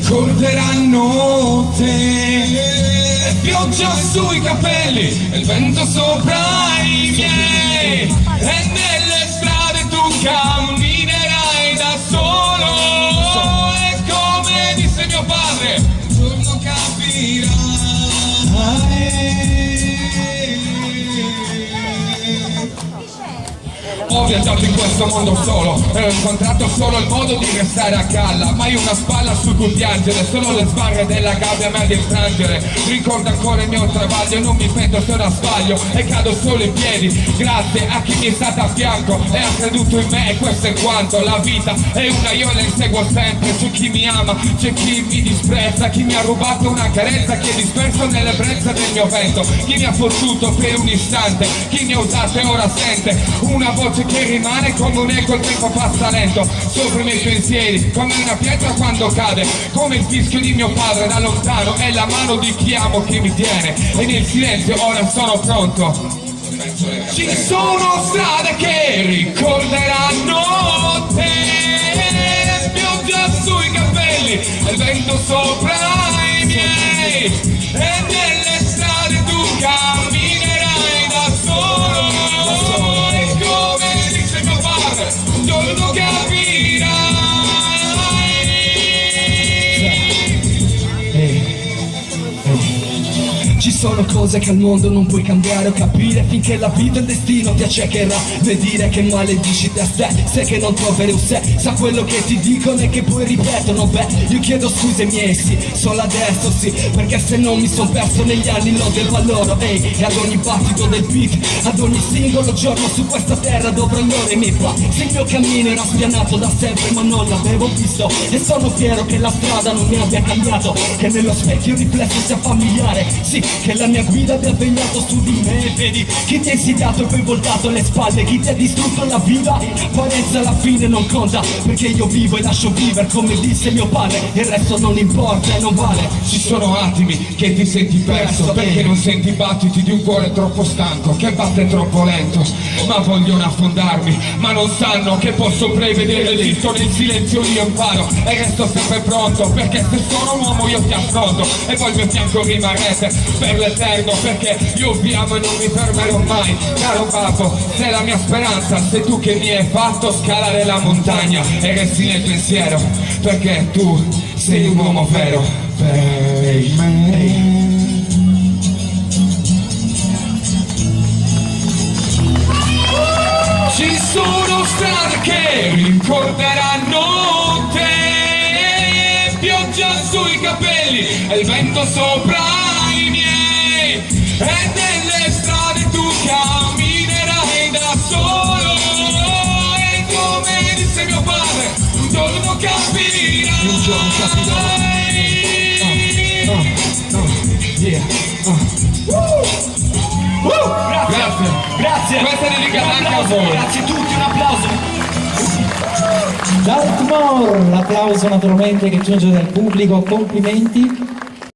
ricorderanno te. Pioggia sui capelli e il vento sopra i miei, e nelle strade tu camminerai da solo, e come disse mio padre, un giorno capirai. Ho viaggiato in questo mondo solo e ho incontrato solo il modo di restare a galla. Mai una spalla su cui piangere, solo le sbarre della gabbia me ad infrangere. Ricordo ancora il mio travaglio, non mi pento se ora sbaglio e cado solo in piedi. Grazie a chi mi è stato a fianco e ha creduto in me, e questo è quanto. La vita è una, io la inseguo sempre. Su chi mi ama c'è chi mi disprezza, chi mi ha rubato una carezza, chi è disperso nell'ebbrezza del mio vento, chi mi ha fottuto per un istante, chi mi ha usato e ora sente una voce che rimane come un eco, il tempo passa lento sopra i miei pensieri, come una pietra quando cade, come il fischio di mio padre da lontano, è la mano di chi amo che mi tiene, e nel silenzio ora sono pronto. Ci sono strade che ricorderanno te, pioggia sui capelli e il vento sopra i miei, e nelle strade tu camminerai da solo, e come dice mio padre, un giorno capirai. Ci sono cose che al mondo non puoi cambiare o capire, finché la vita e il destino ti accecherà. Vuoi dire che maledici te a te, sai che non troverai un sé, sa quello che ti dicono e che poi ripetono. Beh, io chiedo scusa ai miei sì, solo adesso sì, perché se non mi son perso negli anni lo devo a loro. Ehi, e ad ogni battito del beat, ad ogni singolo giorno su questa terra dovrò loro i miei passi. Se il mio cammino era spianato da sempre ma non l'avevo visto, e sono fiero che la strada non mi abbia cambiato, che nello specchio il riflesso sia familiare, sì, che la mia guida abbia vegliato su di me. Vedi chi ti ha insidiato e poi voltato le spalle, chi ti ha distrutto la vita, parezza alla fine non conta, perché io vivo e lascio vivere come disse mio padre, il resto non importa e non vale. Ci sono attimi che ti senti perso, perché non senti i battiti di un cuore troppo stanco, che batte troppo lento, ma vogliono affondarmi, ma non sanno che posso prevedere l'esisto nel silenzio. Io imparo e resto sempre pronto, perché se sono un uomo io ti affronto, e voi al mio fianco rimarrete per l'eterno, perché io vi amo e non mi fermerò mai. Caro babbo, sei la mia speranza, sei tu che mi hai fatto scalare la montagna, e resti nel pensiero, perché tu sei un uomo vero per me. Ci sono strade che ricorderanno te, pioggia sui capelli e il vento sopra i miei, e nelle strade tu camminerai da solo, e come disse mio padre, un giorno capirai. Un giorno capirai. Yeah. Grazie. Grazie. Questa è dedicata anche a voi. Grazie a tutti, un applauso. Dartmoor, l'applauso naturalmente che giunge dal pubblico, complimenti.